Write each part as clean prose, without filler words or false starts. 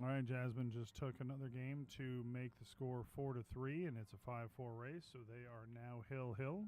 All right, Jasmine just took another game to make the score 4-3, and it's a 5-4 race, so they are now hill.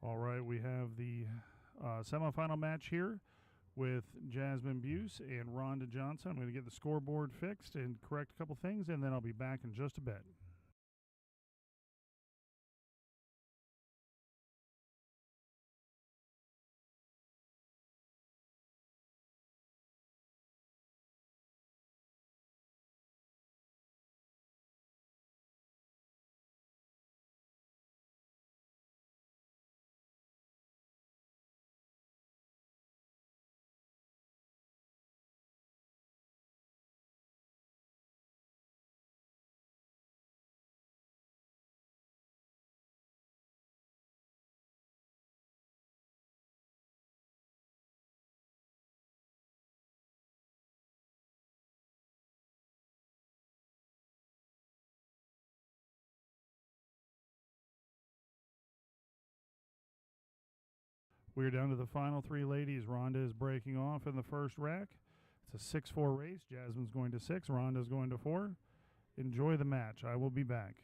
All right, we have the semifinal match here with Jasmine Buse and Rhonda Johnson. I'm going to get the scoreboard fixed and correct a couple things, and then I'll be back in just a bit. We're down to the final three ladies. Rhonda is breaking off in the first rack. It's a 6-4 race. Jasmine's going to 6. Rhonda's going to 4. Enjoy the match. I will be back.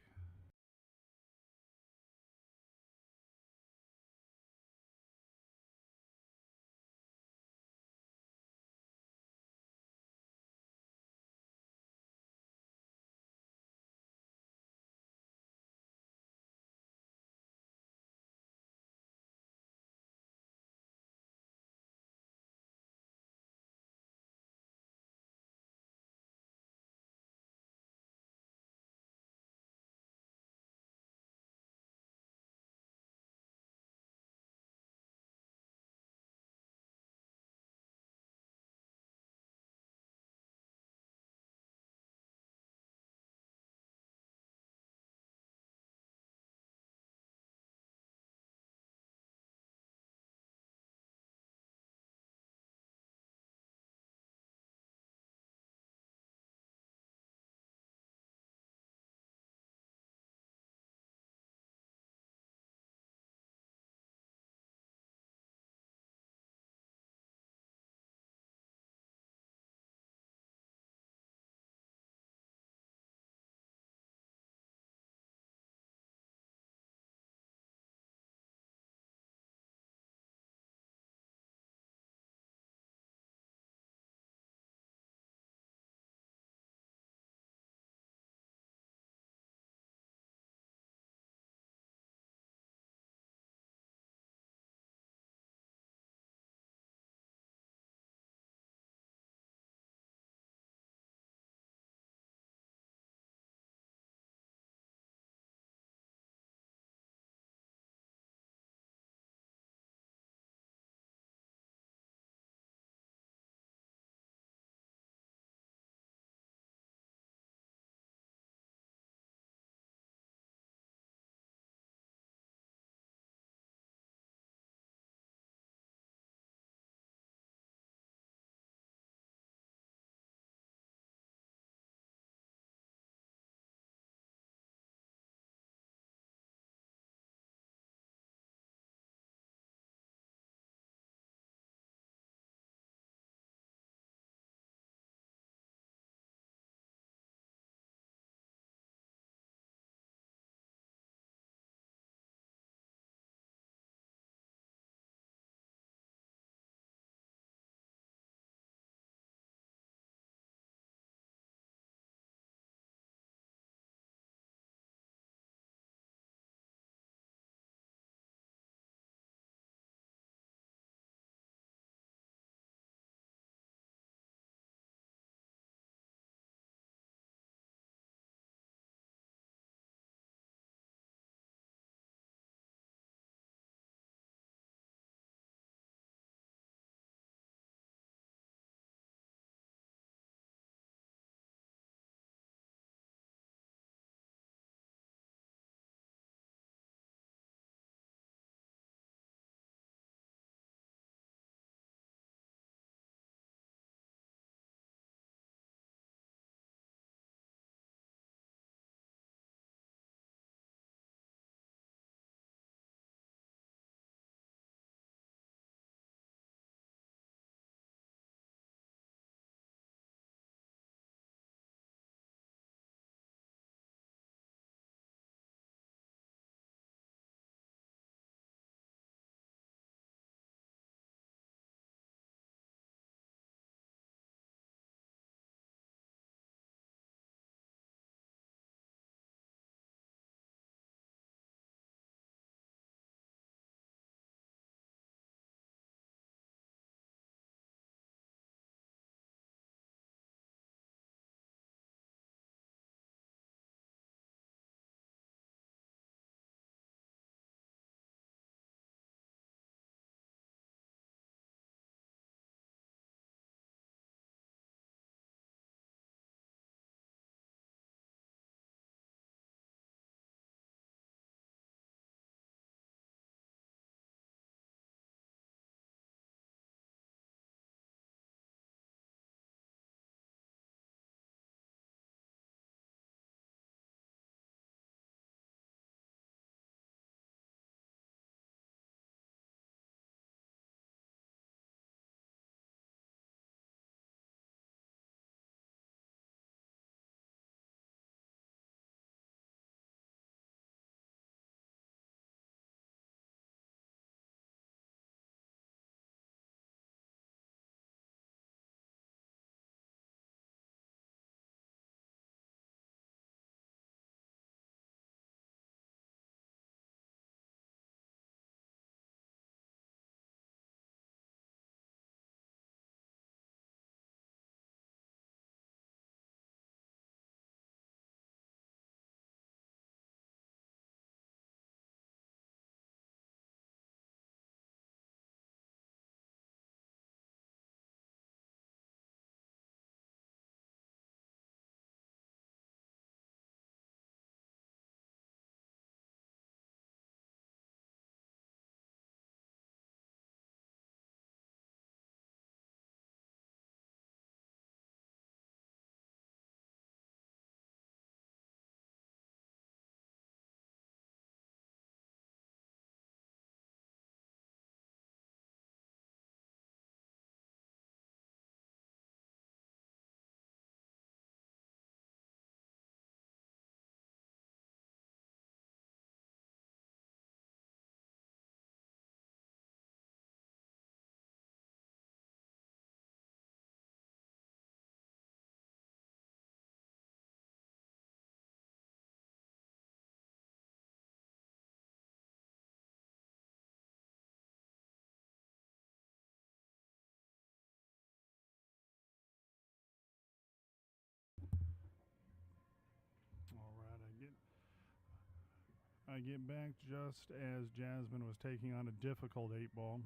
I get back just as Jasmine was taking on a difficult 8-ball.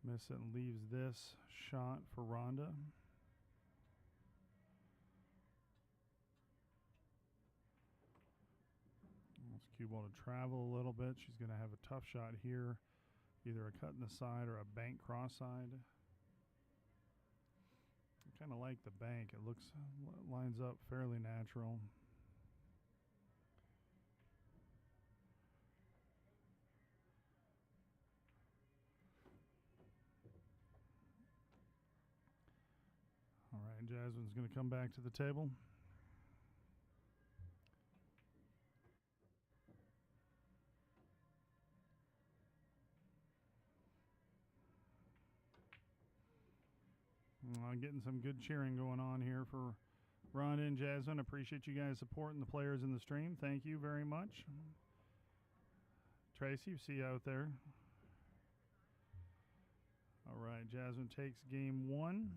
Miss it and leaves this shot for Rhonda. Wants cue ball to travel a little bit. She's going to have a tough shot here. Either a cut in the side or a bank cross side. I kind of like the bank. It lines up fairly natural. All right, Jasmine's going to come back to the table. Getting some good cheering going on here for Rhonda and Jasmine. Appreciate you guys supporting the players in the stream. Thank you very much. Tracy, see you out there. All right, Jasmine takes game 1.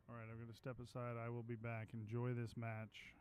All right, I'm going to step aside. I will be back. Enjoy this match.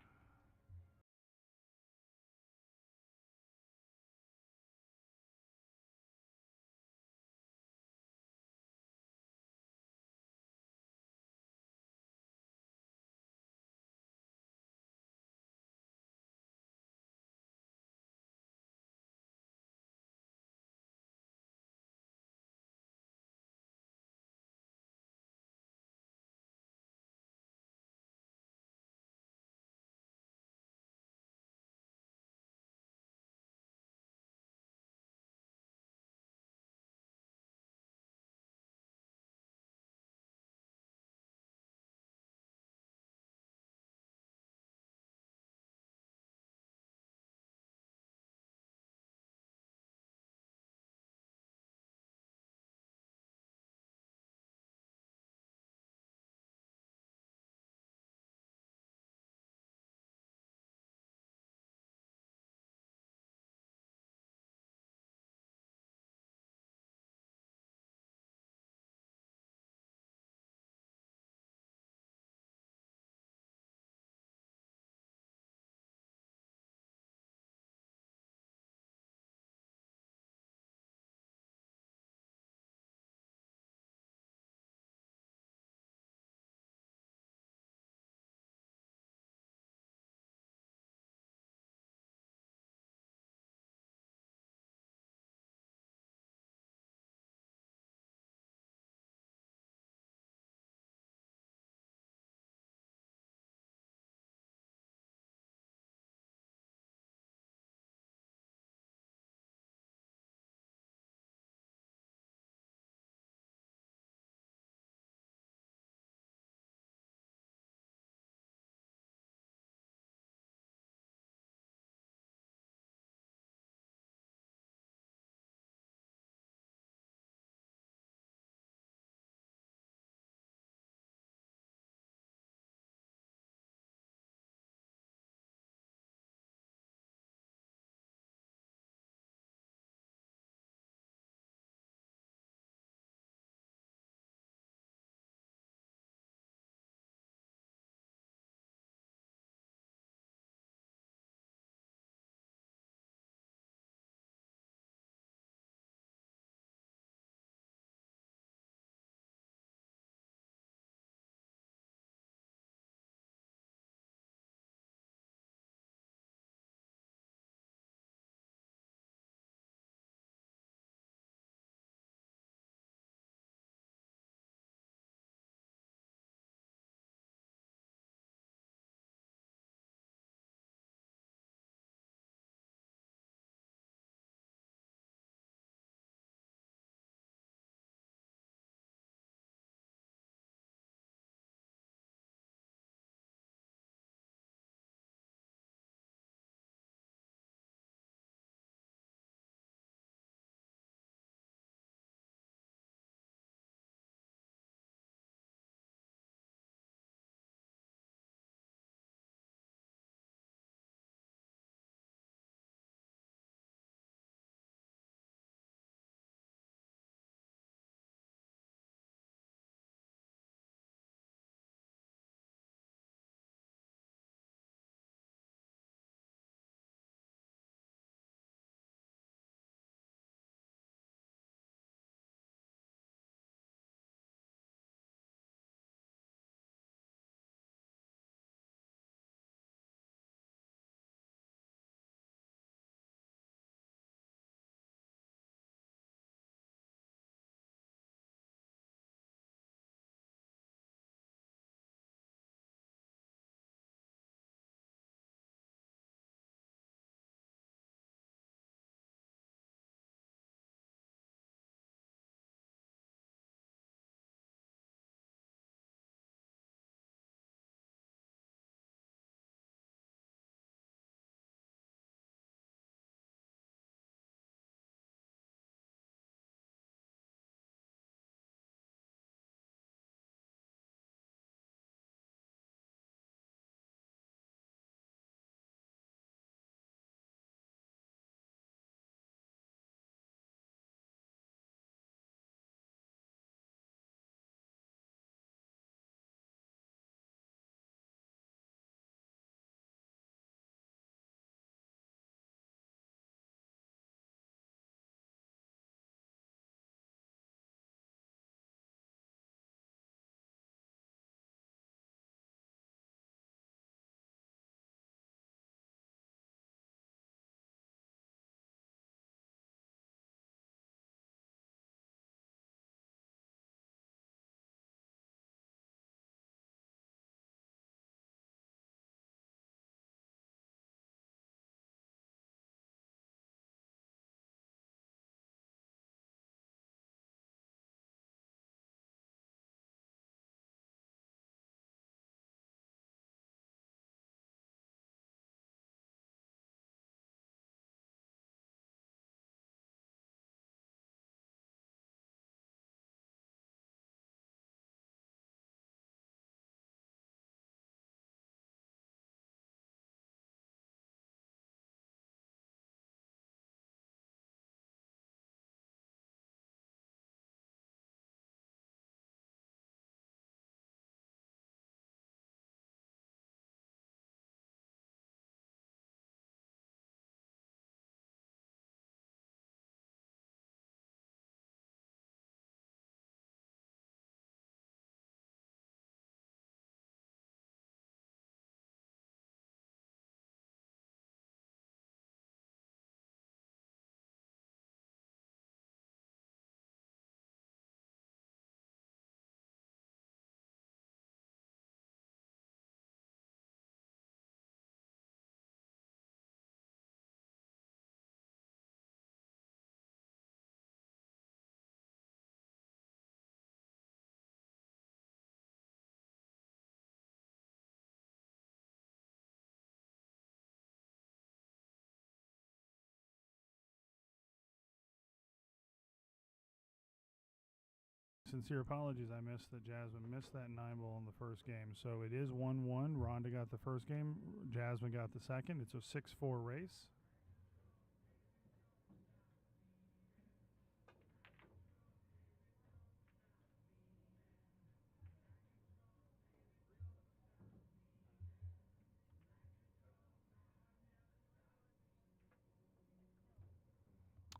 Sincere apologies, I missed that Jasmine missed that 9 ball in the first game. So it is 1-1. Rhonda got the first game. Jasmine got the second. It's a 6-4 race.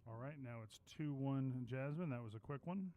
All right, now it's 2-1 Jasmine. That was a quick one.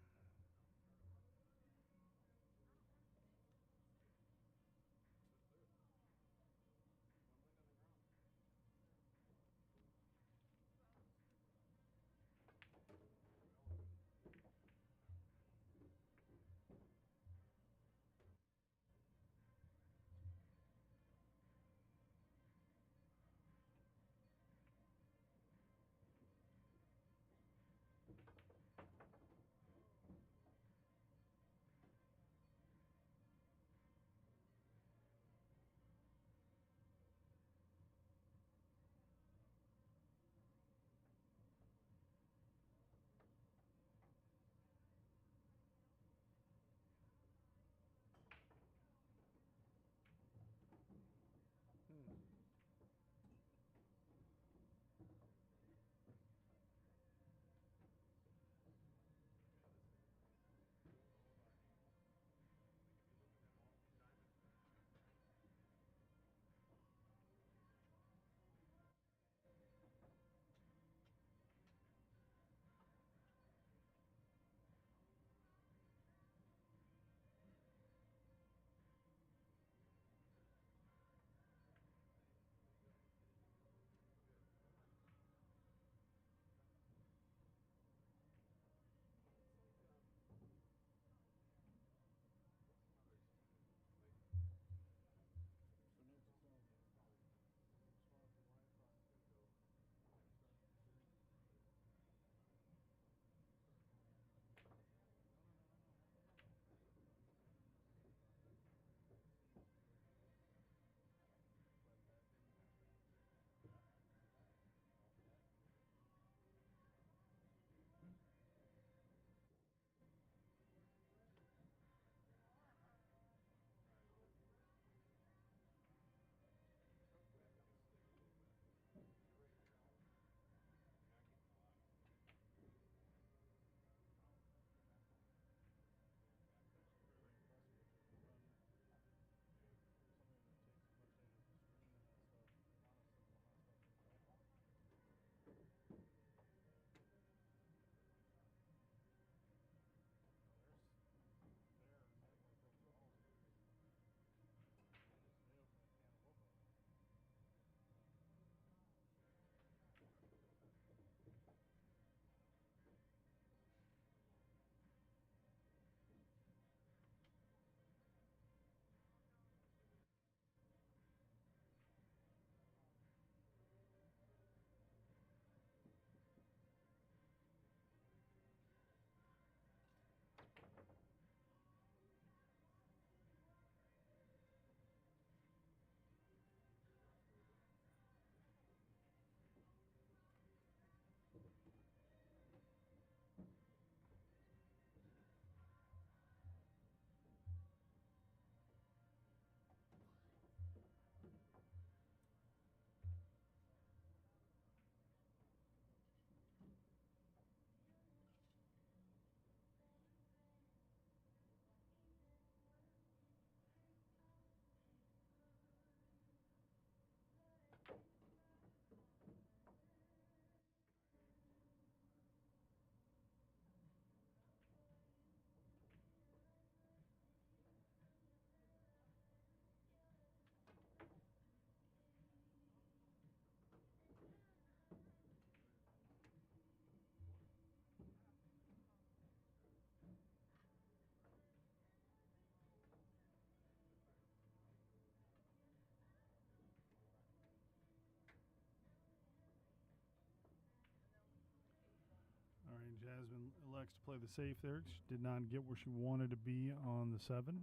All right, Jasmine elects to play the safe there. She did not get where she wanted to be on the 7.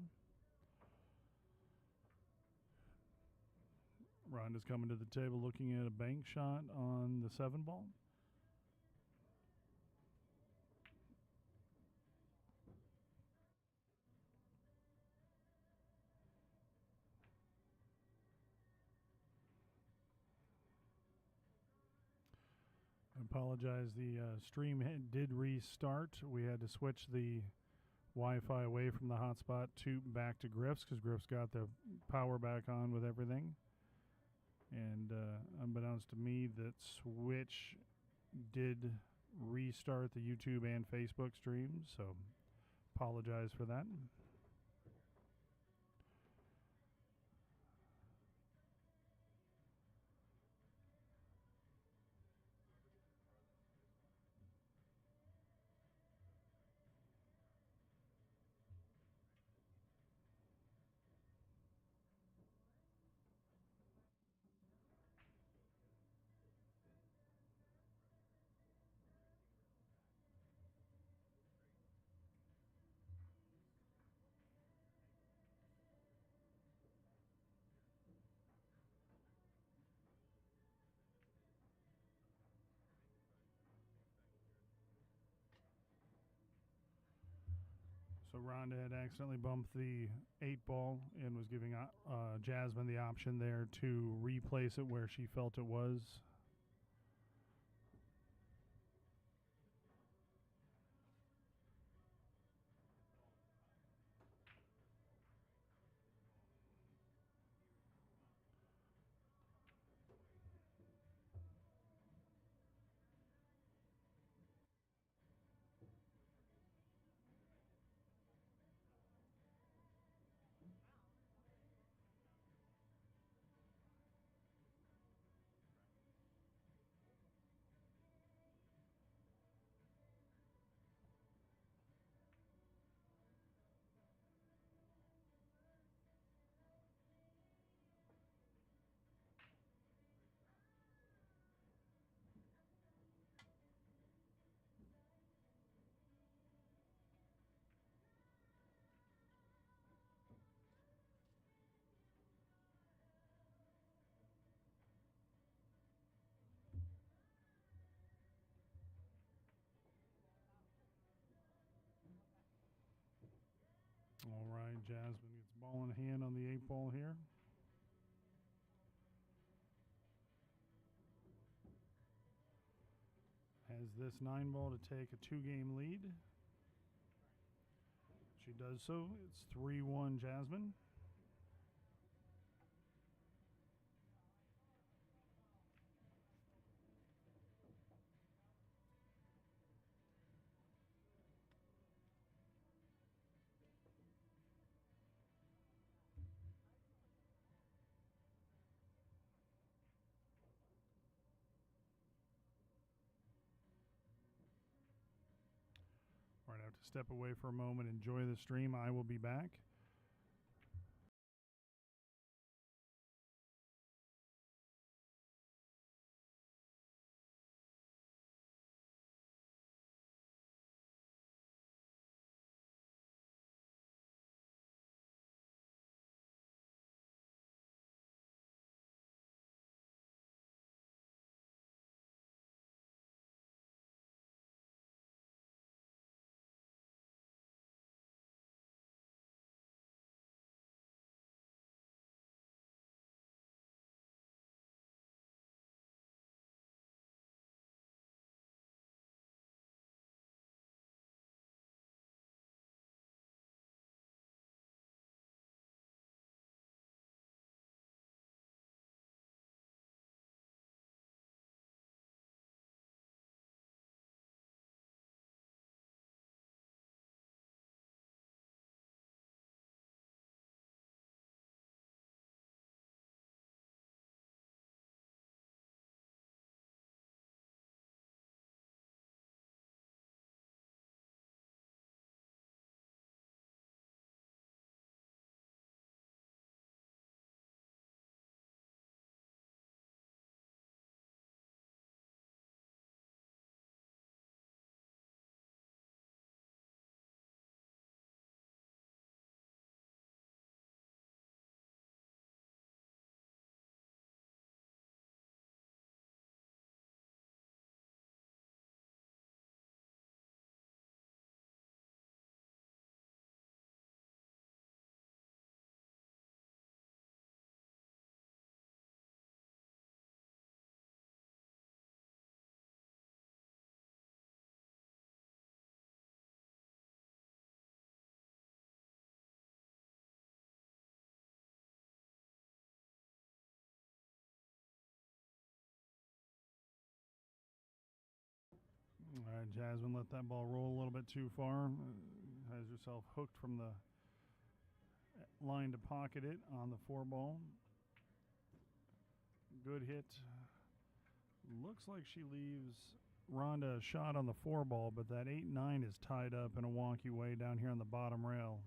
Rhonda's coming to the table looking at a bank shot on the 7 ball. Apologize. The stream did restart. We had to switch the Wi-Fi away from the hotspot to back to Griff's because Griff's got the power back on with everything. And unbeknownst to me, that switch did restart the YouTube and Facebook streams, so apologize for that. So Rhonda had accidentally bumped the 8-ball and was giving Jasmine the option there to replace it where she felt it was. All right, Jasmine gets ball in hand on the 8-ball here. Has this 9-ball to take a 2-game lead. She does so. It's 3-1 Jasmine. All right, I have to step away for a moment, enjoy the stream. I will be back. right, Jasmine let that ball roll a little bit too far. Has herself hooked from the line to pocket it on the 4 ball. Good hit. Looks like she leaves Rhonda a shot on the 4 ball, but that 8-9 is tied up in a wonky way down here on the bottom rail.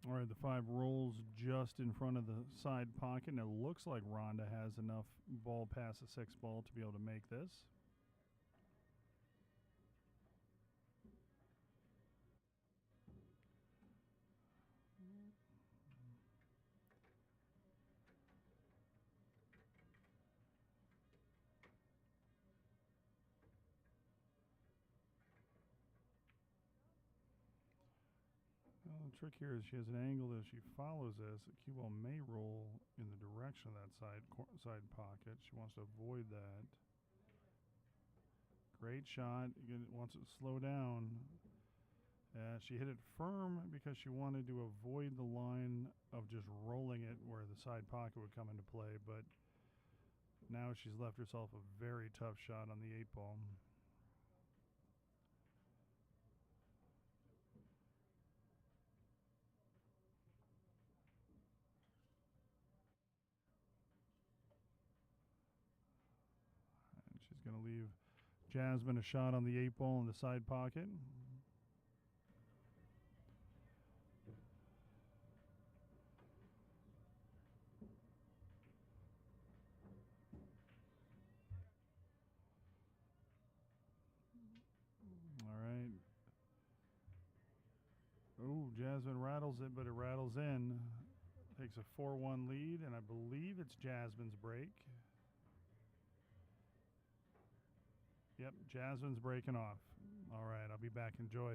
All right, the 5 rolls just in front of the side pocket, and it looks like Rhonda has enough ball past the 6 ball to be able to make this. Well, the trick here is she has an angle that if she follows this, the cue ball may roll in the direction of that side pocket. She wants to avoid that. Great shot. Wants it to slow down. She hit it firm because she wanted to avoid the line of just rolling it where the side pocket would come into play, but now she's left herself a very tough shot on the 8 ball. And she's going to leave Jasmine a shot on the 8 ball in the side pocket. All right. Oh, Jasmine rattles it, but it rattles in. Takes a 4-1 lead, and I believe it's Jasmine's break. Yep, Jasmine's breaking off. All right, I'll be back. Enjoy.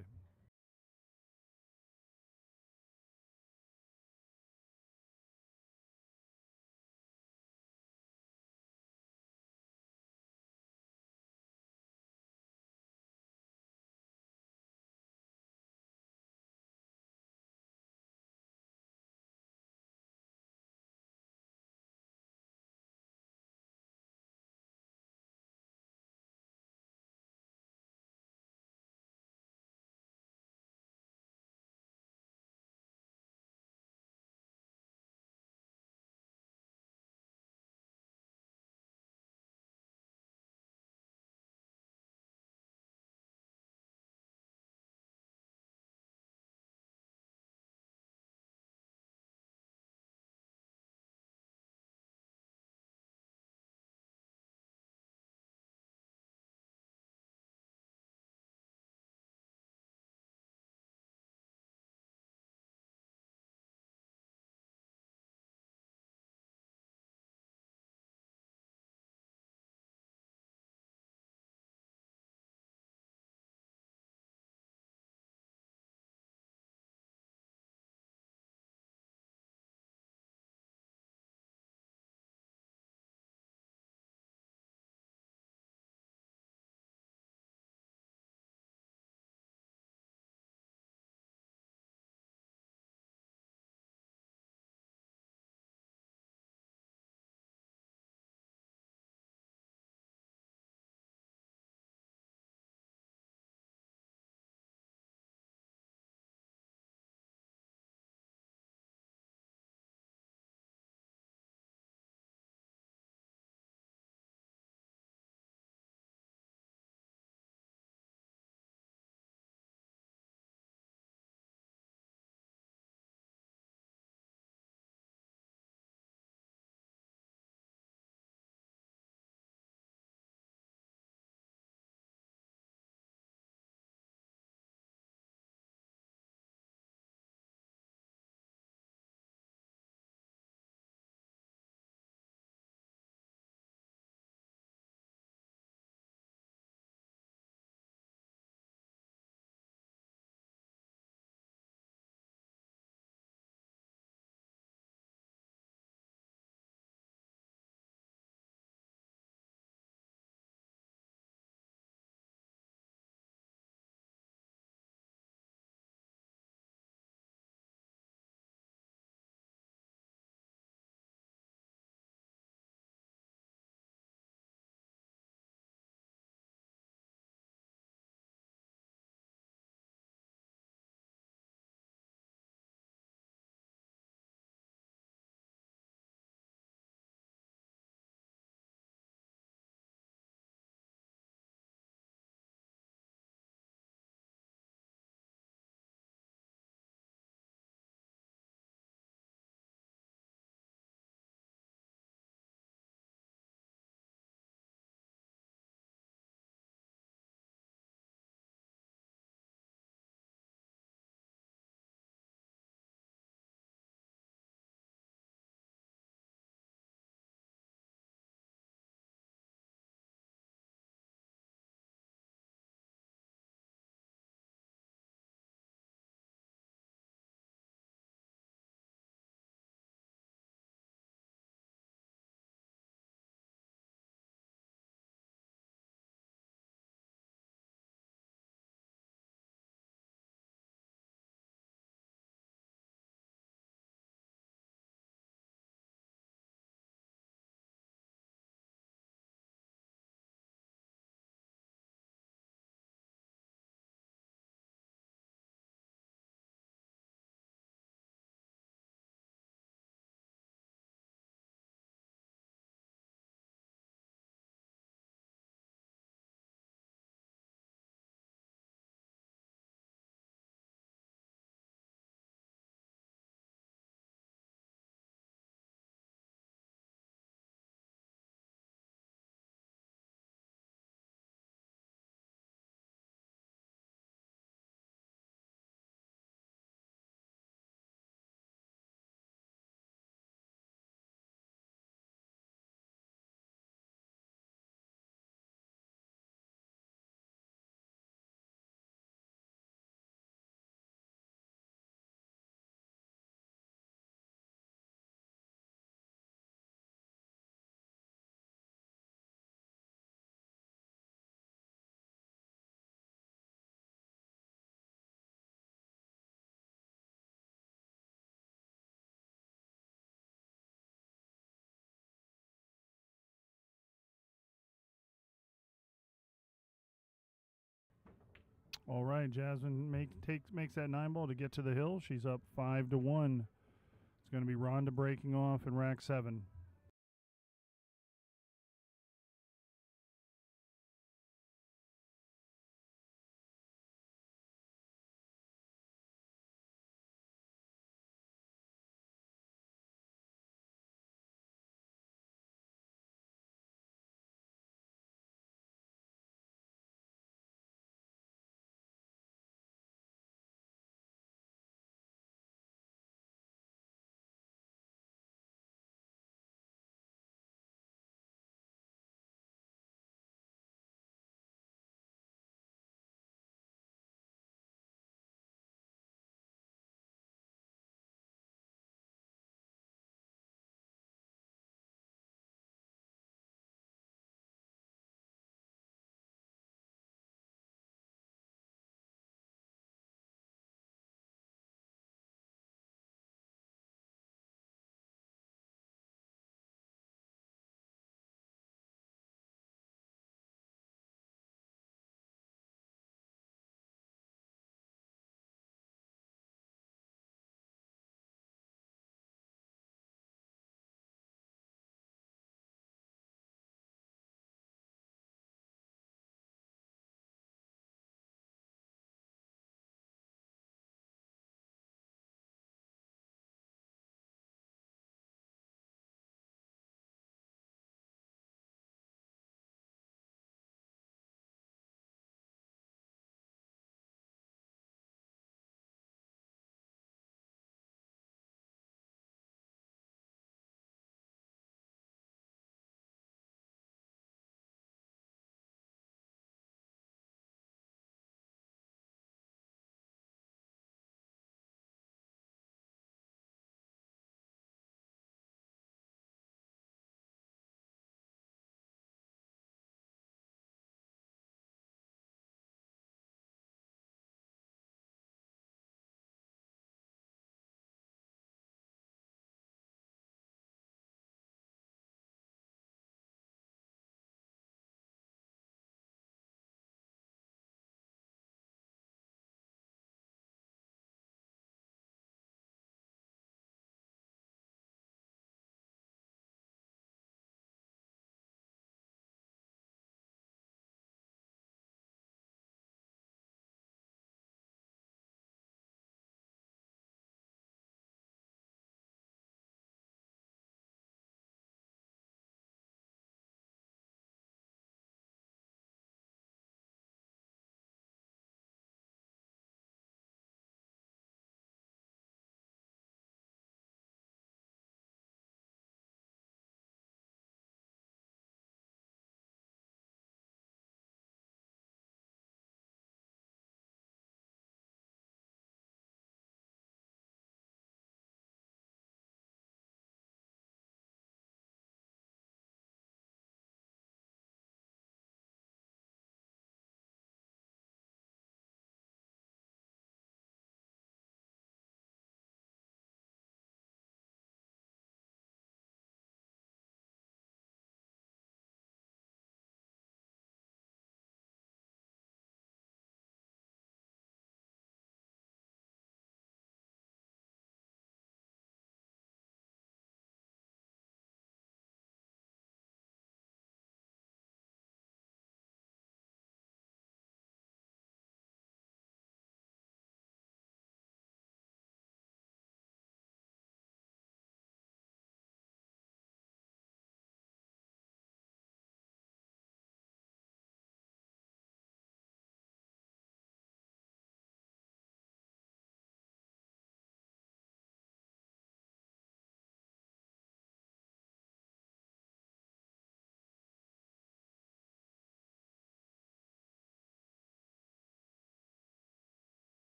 All right, Jasmine makes that 9 ball to get to the hill. She's up 5-1. It's going to be Rhonda breaking off in rack 7.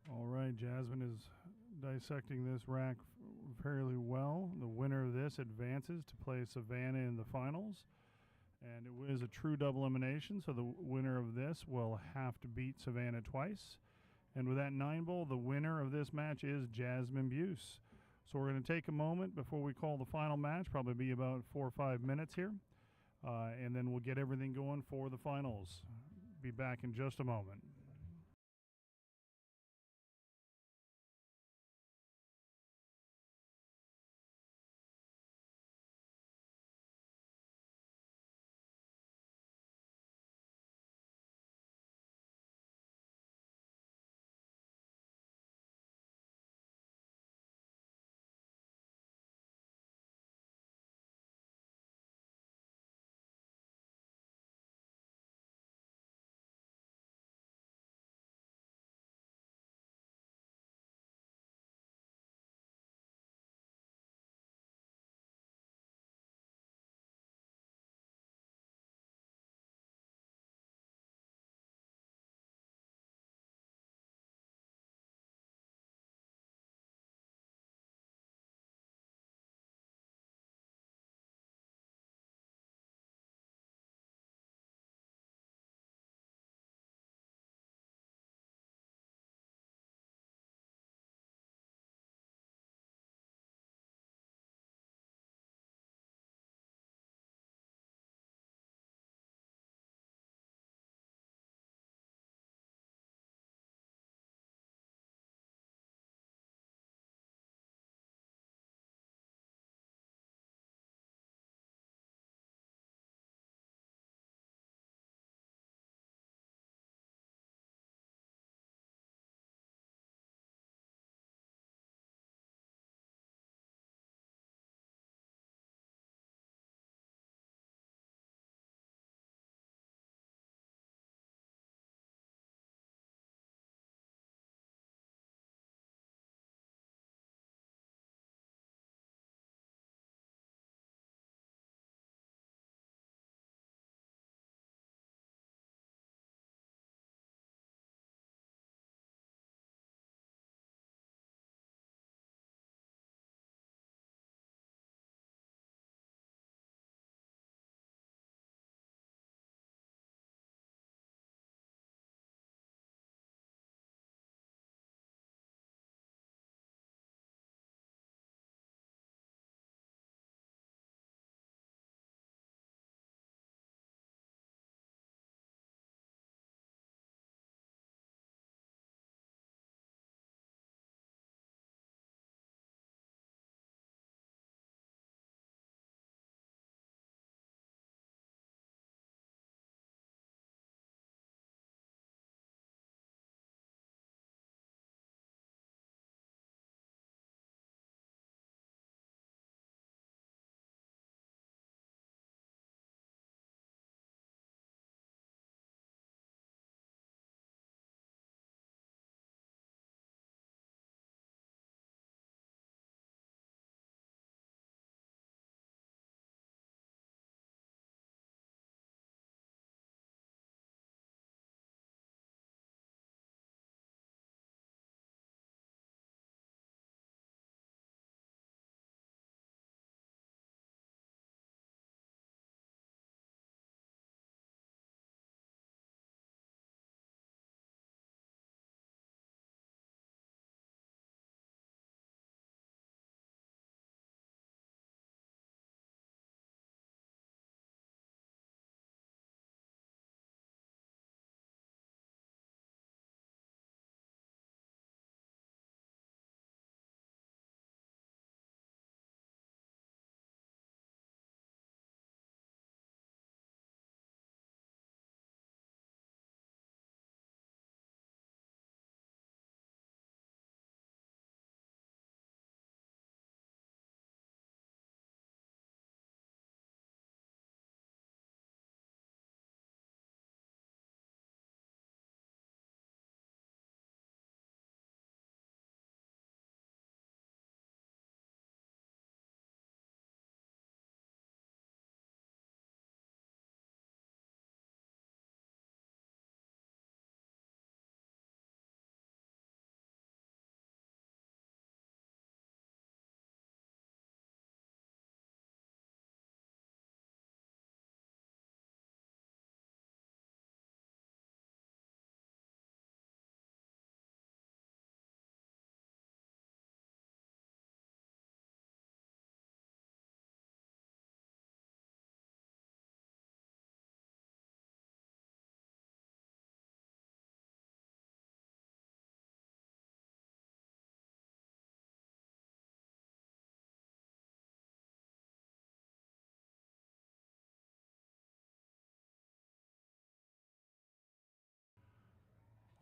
All right, Jasmine is dissecting this rack fairly well. The winner of this advances to play Savannah in the finals. And it was a true double elimination, so the winner of this will have to beat Savannah twice. And with that 9 ball, the winner of this match is Jasmine Buse. So we're going to take a moment before we call the final match, probably be about 4 or 5 minutes here, and then we'll get everything going for the finals. Be back in just a moment.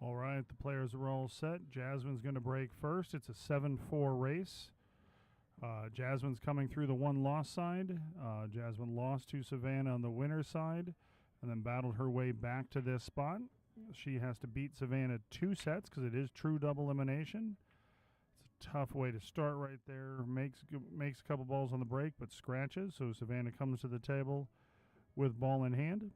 All right, the players are all set. Jasmine's going to break first. It's a 7-4 race. Jasmine's coming through the one-loss side. Jasmine lost to Savannah on the winner's side and then battled her way back to this spot. She has to beat Savannah 2 sets because it is true double elimination. It's a tough way to start right there. Makes a couple balls on the break, but scratches. So Savannah comes to the table with ball in hand.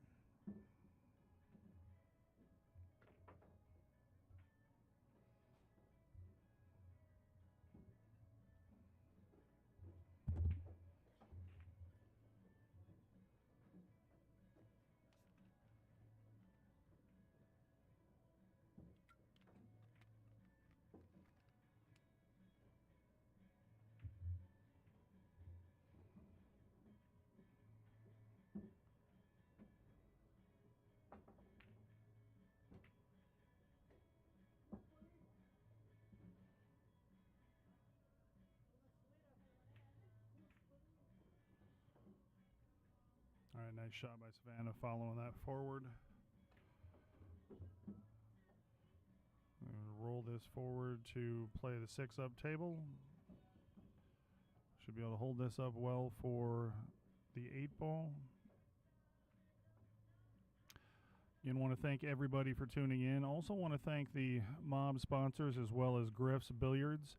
All right, nice shot by Savannah following that forward. Roll this forward to play the 6-up table. Should be able to hold this up well for the 8-ball. Again, want to thank everybody for tuning in. Also want to thank the M.O.B sponsors as well as Griff's Billiards.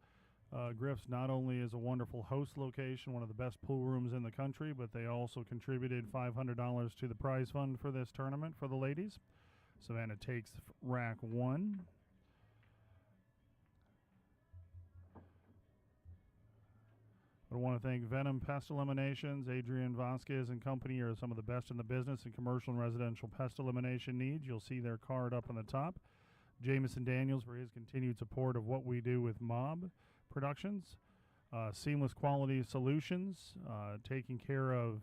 Griff's not only is a wonderful host location, one of the best pool rooms in the country, but they also contributed $500 to the prize fund for this tournament for the ladies. Savannah takes rack 1. I want to thank Venom Pest Eliminations. Adrian Vasquez and company are some of the best in the business in commercial and residential pest elimination needs. You'll see their card up on the top. Jameson Daniels for his continued support of what we do with M.O.B Productions. Seamless Quality Solutions, taking care of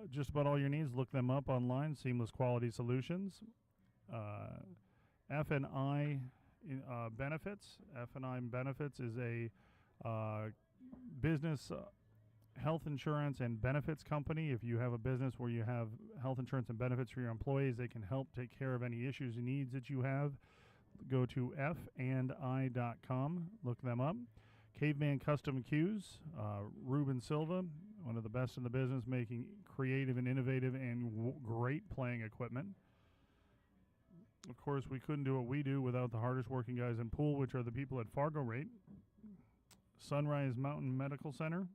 just about all your needs. Look them up online, Seamless Quality Solutions. F&I Benefits. F&I Benefits is a business health insurance and benefits company. If you have a business where you have health insurance and benefits for your employees, they can help take care of any issues and needs that you have. Go to fandi.com. Look them up. Caveman Custom Cues. Ruben Silva, one of the best in the business, making creative and innovative and great playing equipment. Of course, we couldn't do what we do without the hardest working guys in pool, which are the people at Fargo Rate. Sunrise Mountain Medical Center.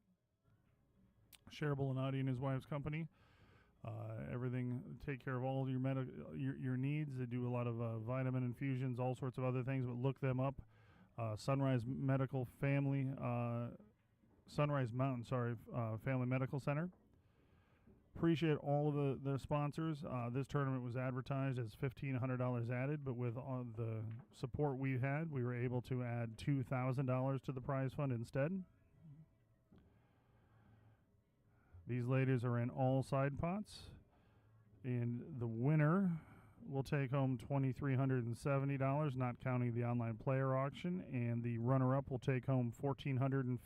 Shareable Anadi and his wife's company. Everything, take care of all your needs. They do a lot of vitamin infusions, all sorts of other things, but look them up. Sunrise Medical Family, Sunrise Mountain, Family Medical Center. Appreciate all of the sponsors. This tournament was advertised as $1,500 added, but with all the support we had, we were able to add $2,000 to the prize fund instead. These ladies are in all side pots, and the winner will take home $2,370, not counting the online player auction, and the runner-up will take home $1,450.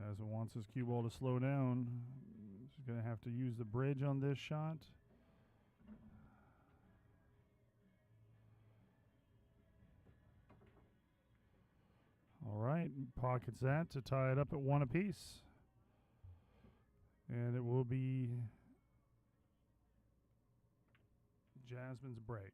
As it wants his cue ball to slow down, he's going to have to use the bridge on this shot. All right, pockets that to tie it up at 1 apiece. And it will be Jasmine's break.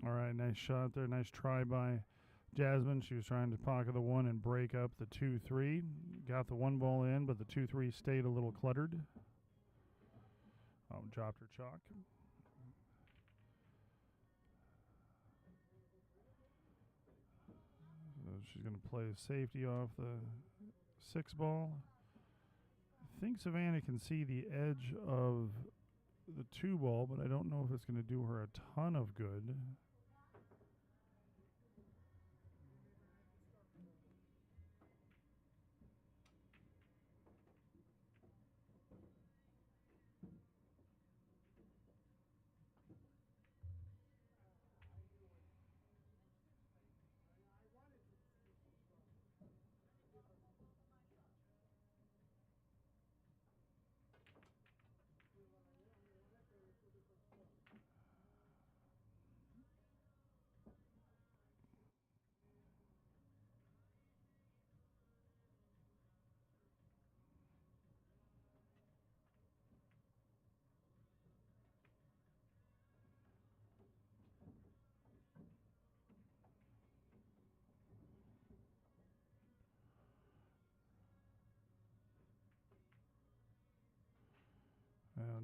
All right, nice shot there. Nice try by Jasmine. She was trying to pocket the 1 and break up the 2-3. Got the 1 ball in, but the 2-3 stayed a little cluttered. Oh, dropped her chalk. So she's going to play safety off the 6 ball. I think Savannah can see the edge of the 2 ball, but I don't know if it's going to do her a ton of good.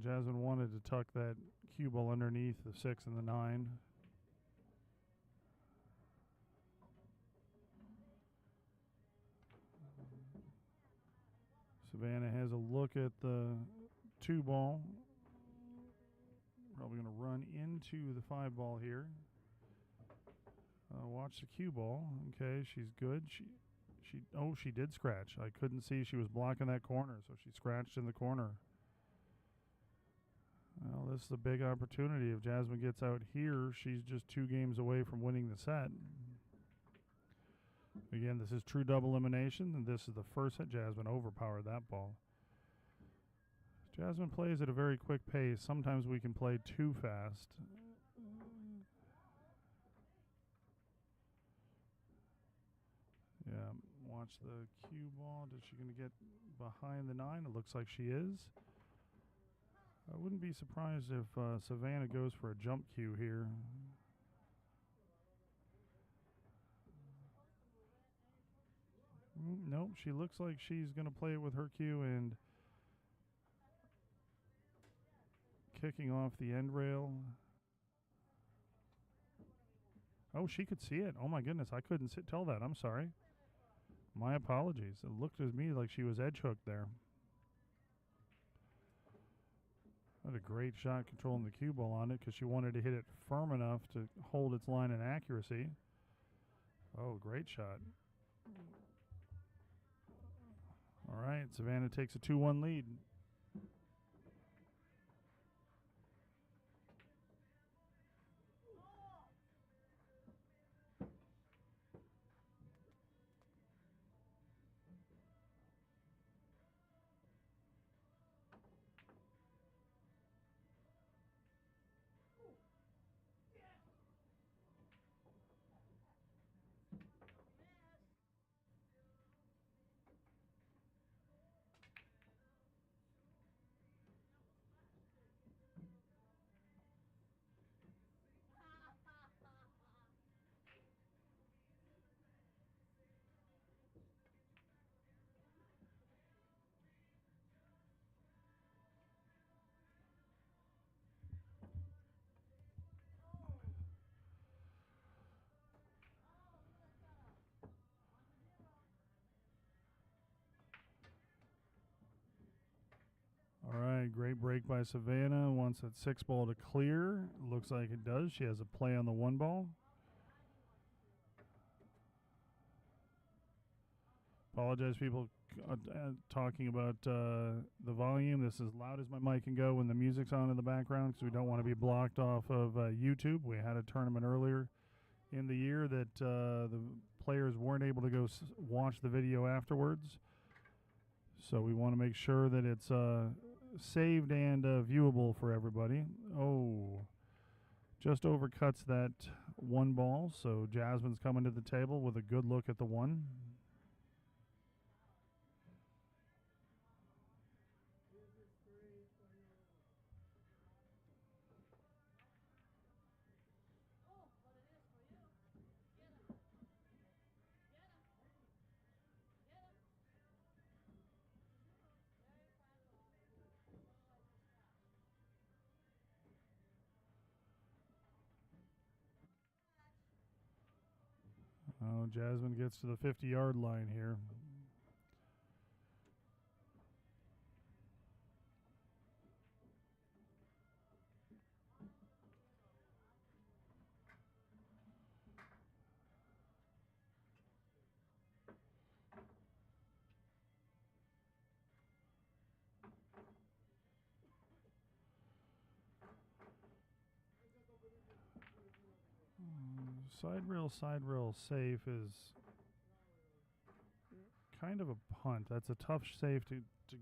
Jasmine wanted to tuck that cue ball underneath the 6 and the 9. Savannah has a look at the 2 ball. Probably going to run into the 5 ball here. Watch the cue ball. Okay, she's good. She did scratch. I couldn't see she was blocking that corner, so she scratched in the corner. Well, this is a big opportunity. If Jasmine gets out here, she's just 2 games away from winning the set. Again, this is true double elimination, and this is the first set. Jasmine overpowered that ball. Jasmine plays at a very quick pace. Sometimes we can play too fast. Yeah, watch the cue ball. Is she going to get behind the 9? It looks like she is. I wouldn't be surprised if Savannah goes for a jump cue here. Nope, she looks like she's going to play it with her cue and kicking off the end rail. Oh, she could see it. Oh, my goodness. I couldn't tell that. I'm sorry. My apologies. It looked to me like she was edge hooked there. What a great shot controlling the cue ball on it because she wanted to hit it firm enough to hold its line and accuracy. Oh, great shot. All right, Savannah takes a 2-1 lead. All right, great break by Savannah. Wants that 6 ball to clear. Looks like it does. She has a play on the 1 ball. Apologize, people talking about the volume. This is as loud as my mic can go when the music's on in the background because we don't want to be blocked off of YouTube. We had a tournament earlier in the year that the players weren't able to go watch the video afterwards. So we want to make sure that it's saved and viewable for everybody. Oh, just overcuts that 1 ball. So Jasmine's coming to the table with a good look at the 1. Oh, Jasmine gets to the 50-yard line here. Side rail safe is kind of a punt. That's a tough safe to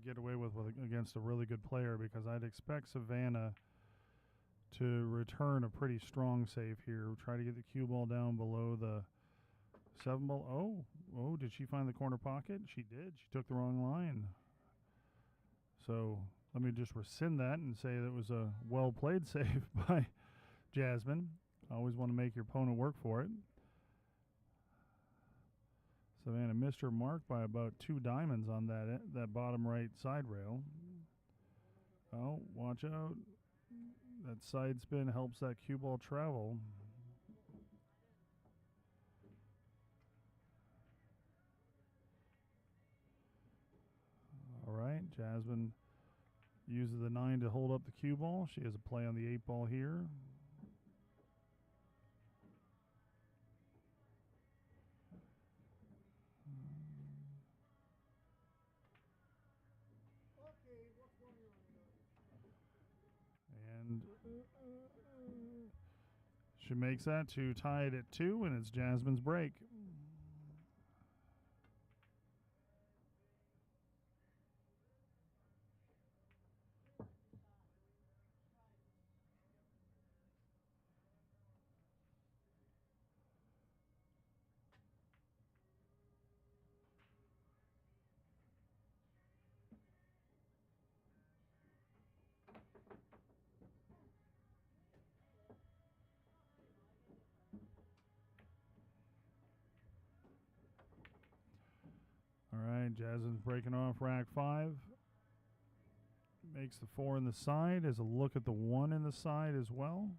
get away with against a really good player, because I'd expect Savannah to return a pretty strong save here. Try to get the cue ball down below the 7 ball. Oh, did she find the corner pocket? She did. She took the wrong line. So let me just rescind that and say that was a well-played save by Jasmine. Always want to make your opponent work for it. Savannah missed her mark by about 2 diamonds on that bottom right side rail. Oh, watch out. That side spin helps that cue ball travel. All right, Jasmine uses the 9 to hold up the cue ball. She has a play on the 8 ball here. And she makes that to tie it at 2, and it's Jasmine's break. All right, Jasmine's breaking off rack 5. Makes the 4 in the side. Has a look at the 1 in the side as well.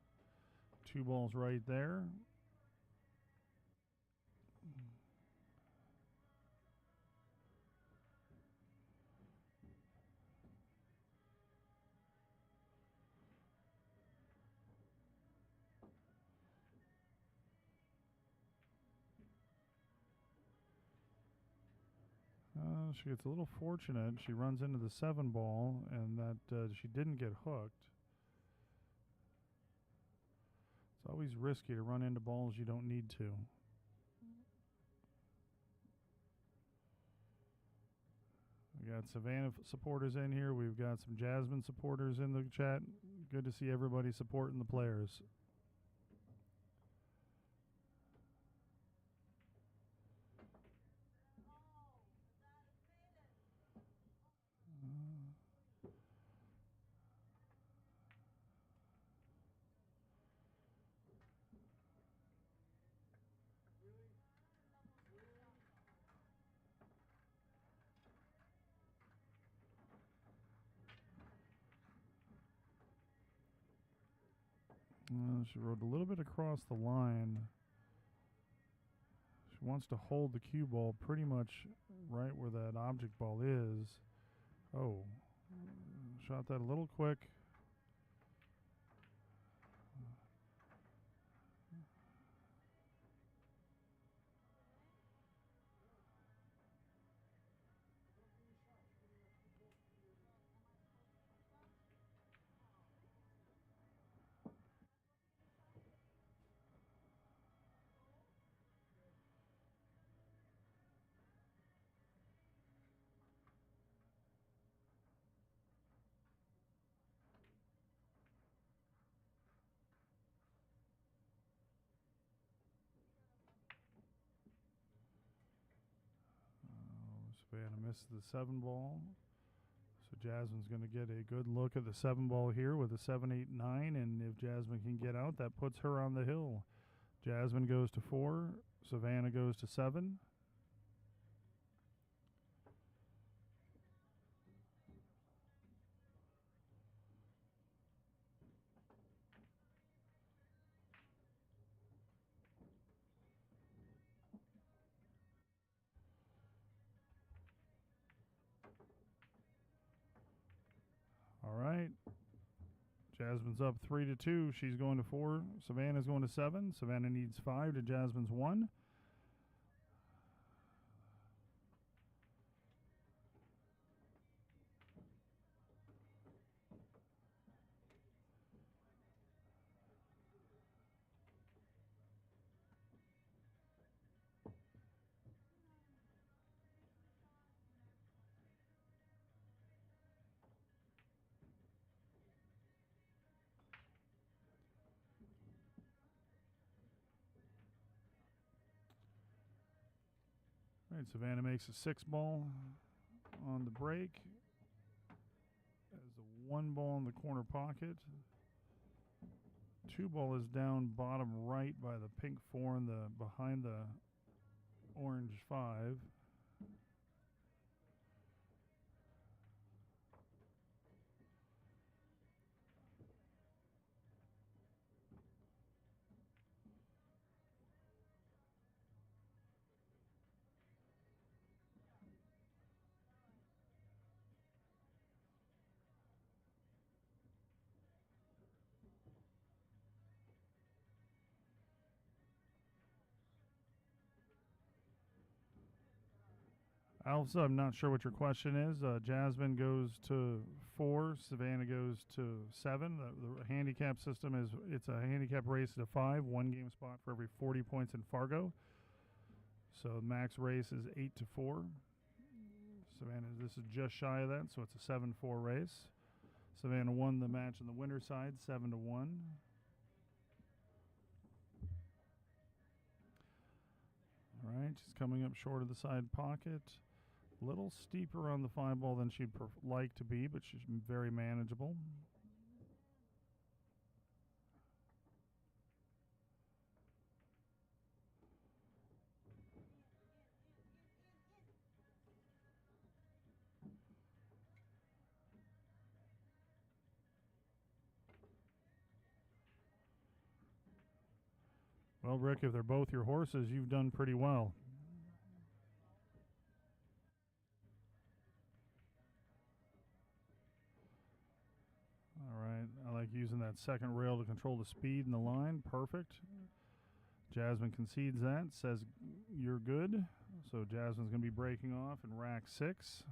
2 balls right there. She gets a little fortunate. She runs into the 7 ball, and that she didn't get hooked. It's always risky to run into balls you don't need to. We got Savannah supporters in here. We've got some Jasmine supporters in the chat. Good to see everybody supporting the players. She rode a little bit across the line. She wants to hold the cue ball pretty much right where that object ball is. Oh, shot that a little quick. Savannah misses the 7 ball. So Jasmine's going to get a good look at the 7 ball here with a 7, 8, 9. And if Jasmine can get out, that puts her on the hill. Jasmine goes to 4. Savannah goes to 7. right. Jasmine's up 3-2. She's going to 4. Savannah's going to 7. Savannah needs 5 to Jasmine's 1. All right, Savannah makes a 6 ball on the break. Has a 1 ball in the corner pocket. 2 ball is down bottom right by the pink 4 and the behind the orange 5. Alpha, I'm not sure what your question is. Jasmine goes to 4. Savannah goes to 7. The handicap system is it's a handicap race to 5. 1 game spot for every 40 points in Fargo. So max race is 8-4. Savannah, this is just shy of that, so it's a 7-4 race. Savannah won the match on the winner's side, 7-1. All right, she's coming up short of the side pocket. Little steeper on the 5 ball than she'd like to be, but she's very manageable. Well, Rick, if they're both your horses, you've done pretty well. All right, I like using that second rail to control the speed in the line. Perfect. Jasmine concedes that, says you're good. So Jasmine's going to be breaking off in rack 6.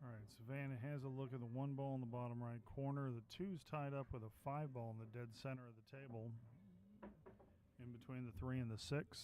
All right, Savannah has a look at the 1 ball in the bottom right corner. The 2's tied up with a 5 ball in the dead center of the table, in between the 3 and the 6.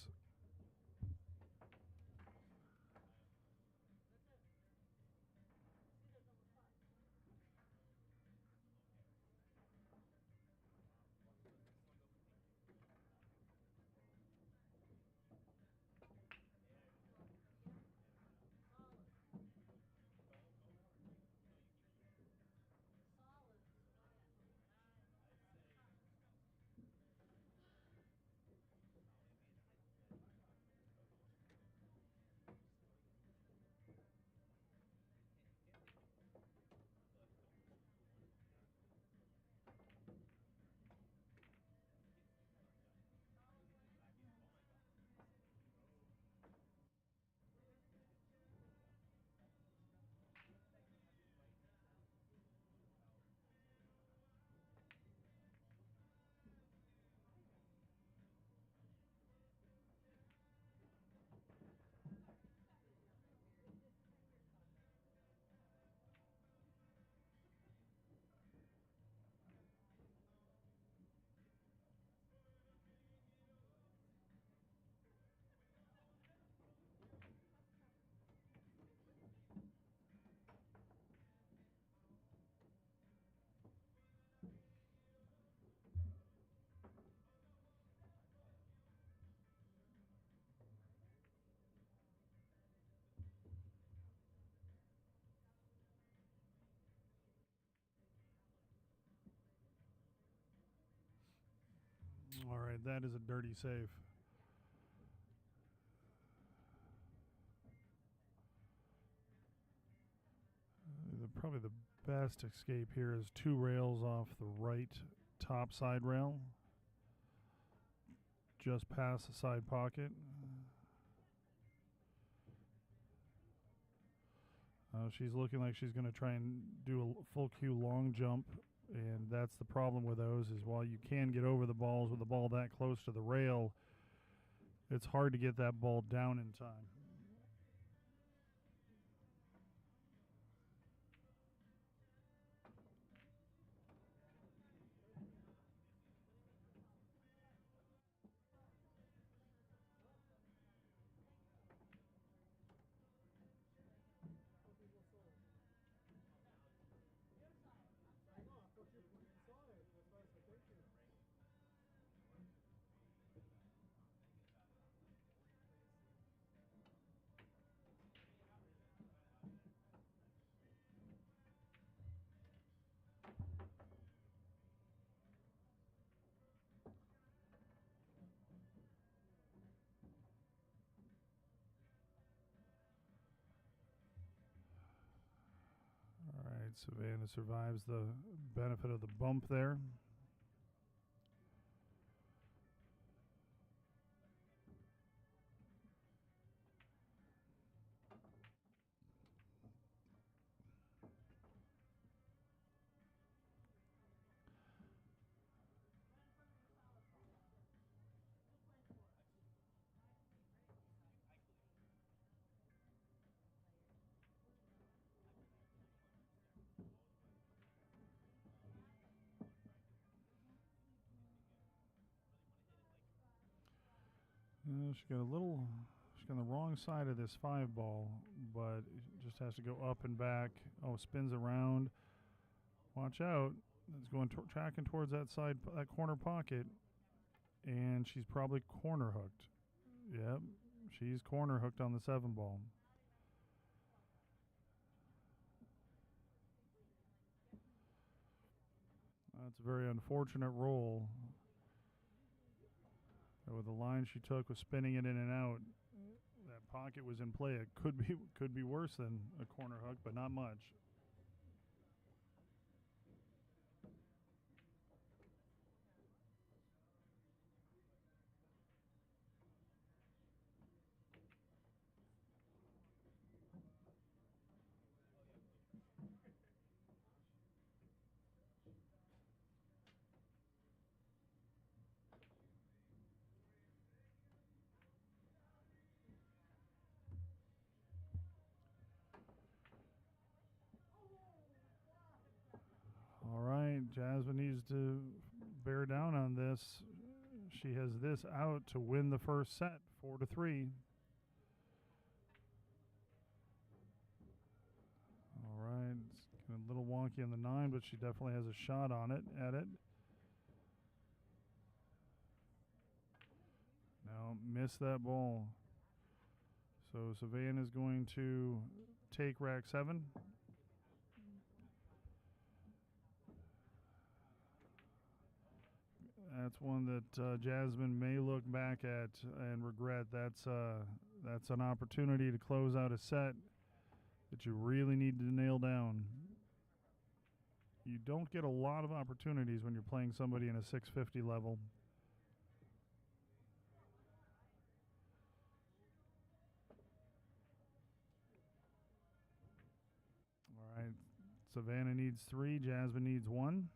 All right, that is a dirty save. Probably the best escape here is 2 rails off the right top side rail, just past the side pocket. She's looking like she's going to try and do a full cue long jump, and that's the problem with those is while you can get over the balls with the ball that close to the rail, it's hard to get that ball down in time. All right, Savannah survives the benefit of the bump there. She's on the wrong side of this 5 ball, but just has to go up and back. Oh, spins around. Watch out. It's going tracking towards that corner pocket, and she's probably corner hooked. Yep, she's corner hooked on the 7 ball. That's a very unfortunate roll. With the line she took was spinning it in and out. That pocket was in play. It could be worse than a corner hook, but not much. All right, Jasmine needs to bear down on this. She has this out to win the first set, 4-3. All right, it's a little wonky on the 9, but she definitely has a shot on it. Now miss that ball. So Savannah's going to take rack 7. That's one that Jasmine may look back at and regret. That's an opportunity to close out a set that you really need to nail down. You don't get a lot of opportunities when you're playing somebody in a 650 level. All right, Savannah needs 3, Jasmine needs 1.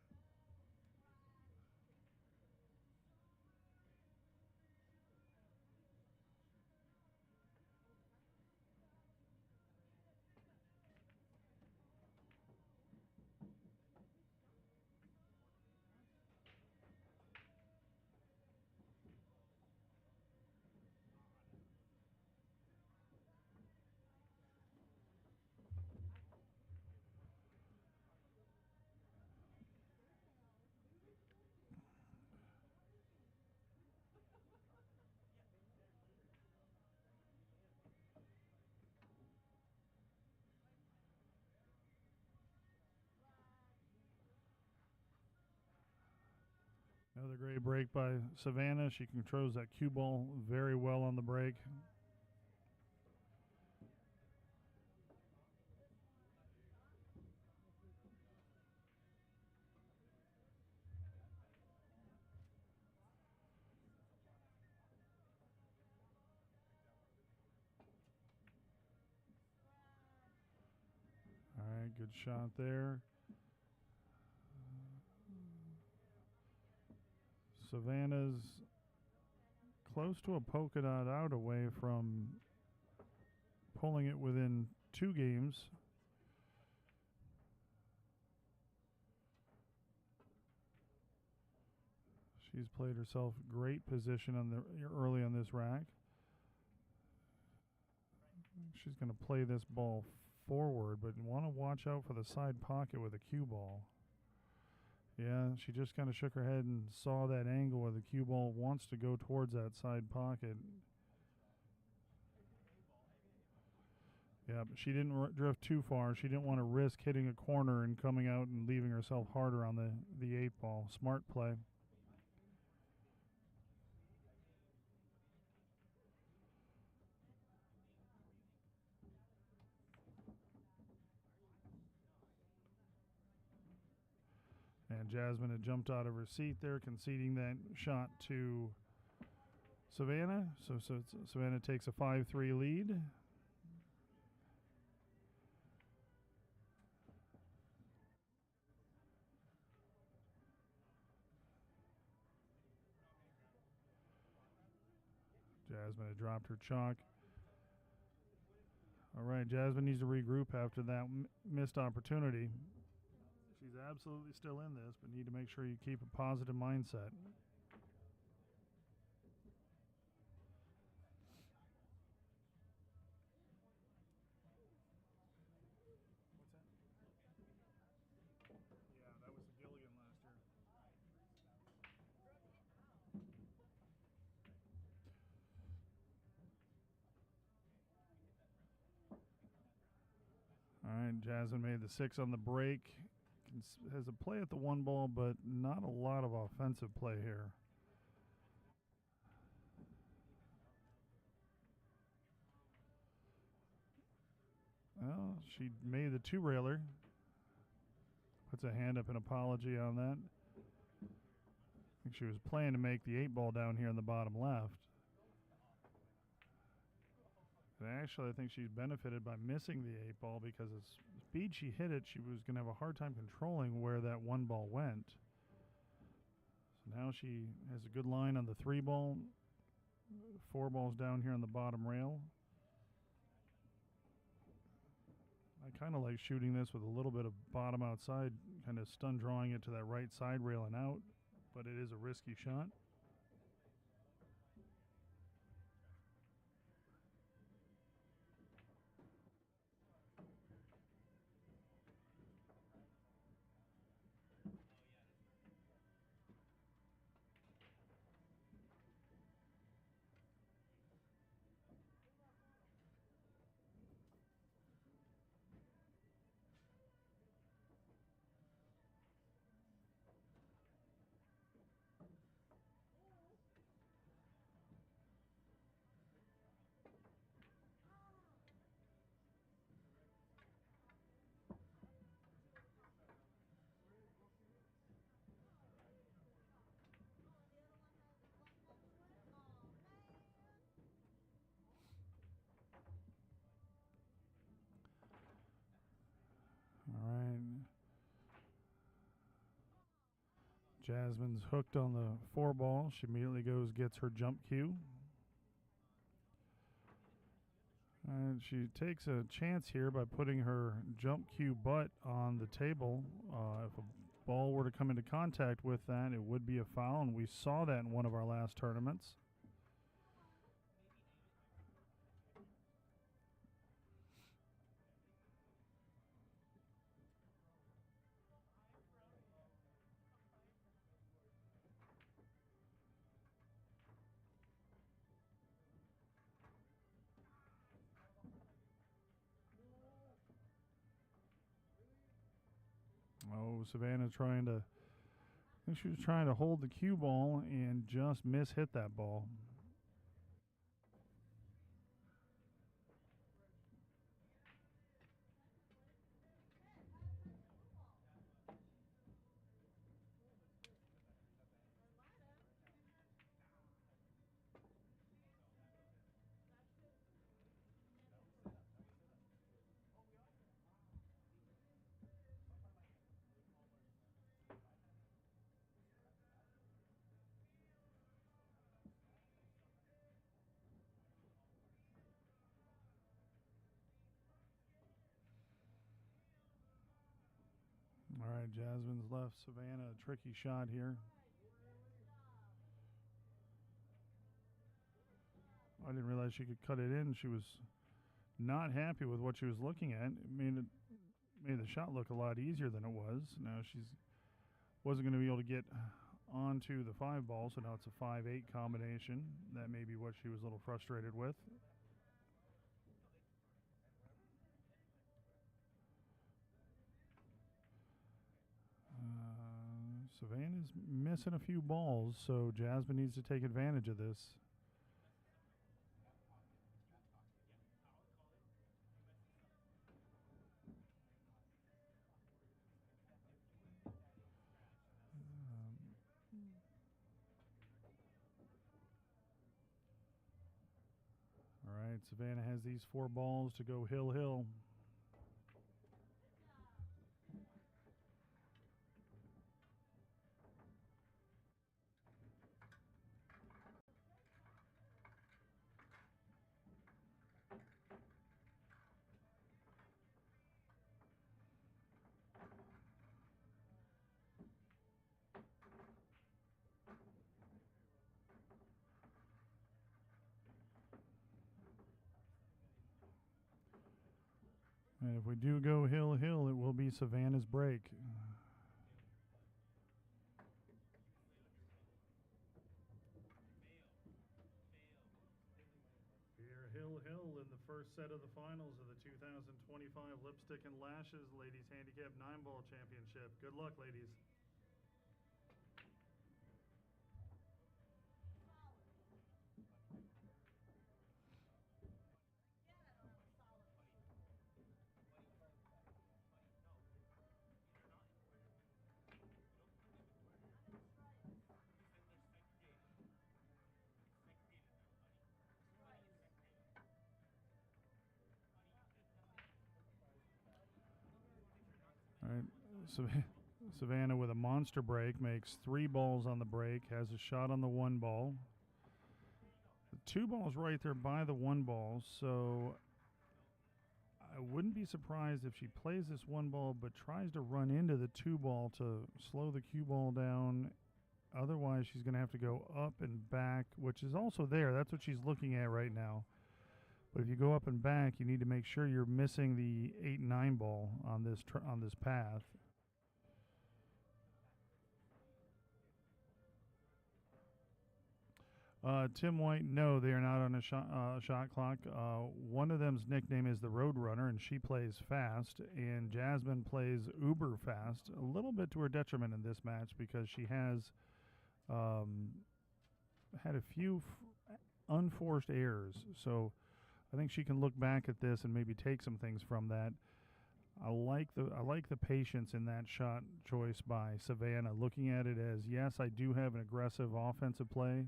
Another great break by Savannah. She controls that cue ball very well on the break. All right, good shot there. Savannah's close to a polka dot out away from pulling it within 2 games. She's played herself great position on the early on this rack. She's going to play this ball forward, but want to watch out for the side pocket with a cue ball. Yeah, she just kind of shook her head and saw that angle where the cue ball wants to go towards that side pocket. Yeah, but she didn't drift too far. She didn't want to risk hitting a corner and coming out and leaving herself harder on the 8-ball. Smart play. And Jasmine had jumped out of her seat there, conceding that shot to Savannah. So Savannah takes a 5-3 lead. Jasmine had dropped her chalk. All right, Jasmine needs to regroup after that missed opportunity. She's absolutely still in this, but need to make sure you keep a positive mindset. Yeah, that was the Gilligan last year. All right, Jasmine made the 6 on the break. Has a play at the 1-ball, but not a lot of offensive play here. Well, she made the 2-railer. Puts a hand up in apology on that. I think she was playing to make the 8-ball down here in the bottom left. And actually, I think she's benefited by missing the 8-ball because the speed she hit it, she was going to have a hard time controlling where that 1-ball went. So now she has a good line on the 3-ball. 4 balls down here on the bottom rail. I kind of like shooting this with a little bit of bottom outside, kind of stun drawing it to that right side rail and out, but it is a risky shot. All right. Jasmine's hooked on the 4-ball. She immediately goes, gets her jump cue. And she takes a chance here by putting her jump cue butt on the table. If a ball were to come into contact with that, it would be a foul, and we saw that in one of our last tournaments. Oh, Savannah trying to think she was trying to hold the cue ball and just hit that ball. All right, Jasmine's left Savannah a tricky shot here. I didn't realize she could cut it in. She was not happy with what she was looking at. It made the shot look a lot easier than it was. Now she's wasn't going to be able to get onto the 5 ball, so now it's a 5-8 combination. That may be what she was a little frustrated with. Savannah's missing a few balls, so Jasmine needs to take advantage of this. All right, Savannah has these 4 balls to go hill. And if we do go hill, it will be Savannah's break. Here, hill in the first set of the finals of the 2025 Lipstick and Lashes Ladies Handicap 9-Ball Championship. Good luck, ladies. All right, Savannah with a monster break makes 3 balls on the break, has a shot on the 1 ball. The 2 balls right there by the 1 ball, so I wouldn't be surprised if she plays this 1 ball but tries to run into the 2 ball to slow the cue ball down. Otherwise, she's going to have to go up and back, which is also there. That's what she's looking at right now. But if you go up and back, you need to make sure you're missing the 8-9 ball on this path. Tim White, no, they are not on a shot clock. One of them's nickname is the Road Runner, and she plays fast. And Jasmine plays uber fast, a little bit to her detriment in this match because she has had a few unforced errors. So I think she can look back at this and maybe take some things from that. I like the patience in that shot choice by Savannah, looking at it as, yes, I do have an aggressive offensive play,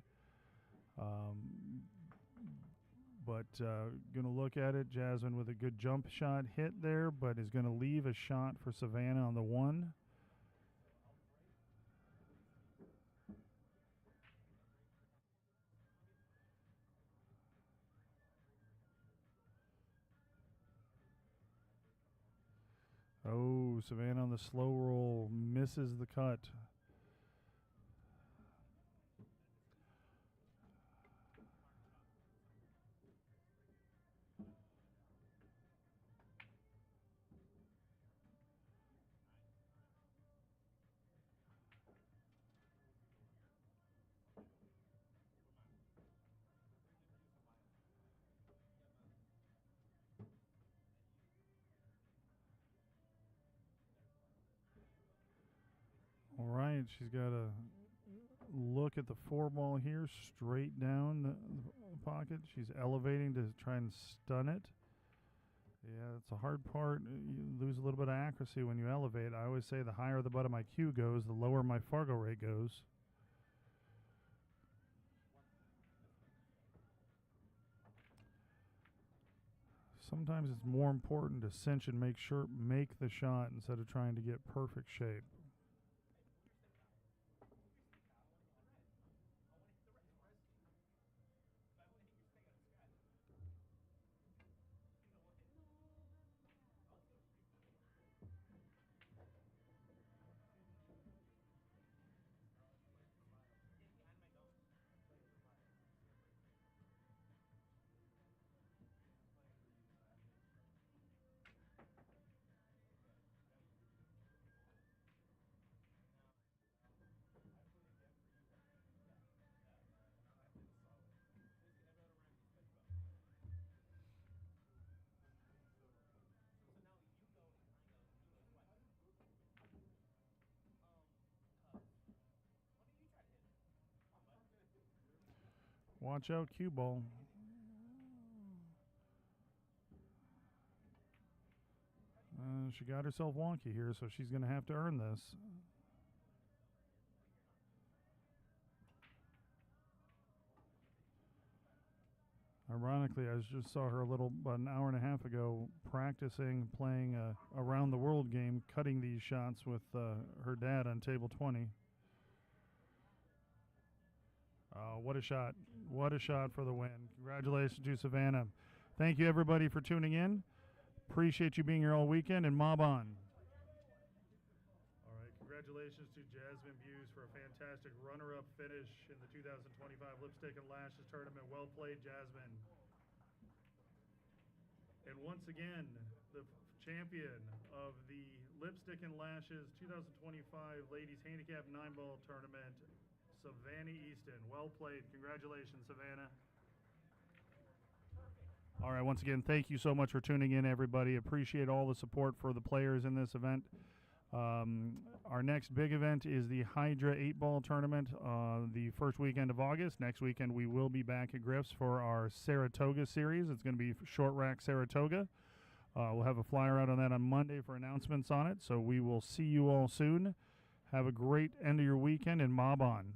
but going to look at it, Jasmine with a good jump shot hit there, but is going to leave a shot for Savannah on the 1. Oh, Savannah on the slow roll misses the cut. All right. she's got to look at the 4-ball here, straight down the pocket. She's elevating to try and stun it. Yeah, it's a hard part. You lose a little bit of accuracy when you elevate. I always say the higher the butt of my cue goes, the lower my Fargo rate goes. Sometimes it's more important to cinch and make the shot instead of trying to get perfect shape. Watch out, cue ball. She got herself wonky here, so she's going to have to earn this. Ironically, I just saw her about an hour and a half ago practicing playing a around the world game, cutting these shots with her dad on table 20. What a shot. What a shot for the win. Congratulations to Savannah. Thank you, everybody, for tuning in. Appreciate you being here all weekend, and mob on. All right, congratulations to Jasmine Buse for a fantastic runner-up finish in the 2025 Lipstick and Lashes Tournament. Well played, Jasmine. And once again, the champion of the Lipstick and Lashes 2025 Ladies Handicap 9-Ball Tournament, Savannah Easton. Well played. Congratulations, Savannah. All right, once again, thank you so much for tuning in, everybody. Appreciate all the support for the players in this event. Our next big event is the Hydra 8-Ball Tournament the first weekend of August. Next weekend, we will be back at Griff's for our Saratoga series. It's going to be Short Rack Saratoga. We'll have a flyer out on that on Monday for announcements on it, so we will see you all soon. Have a great end of your weekend, and mob on.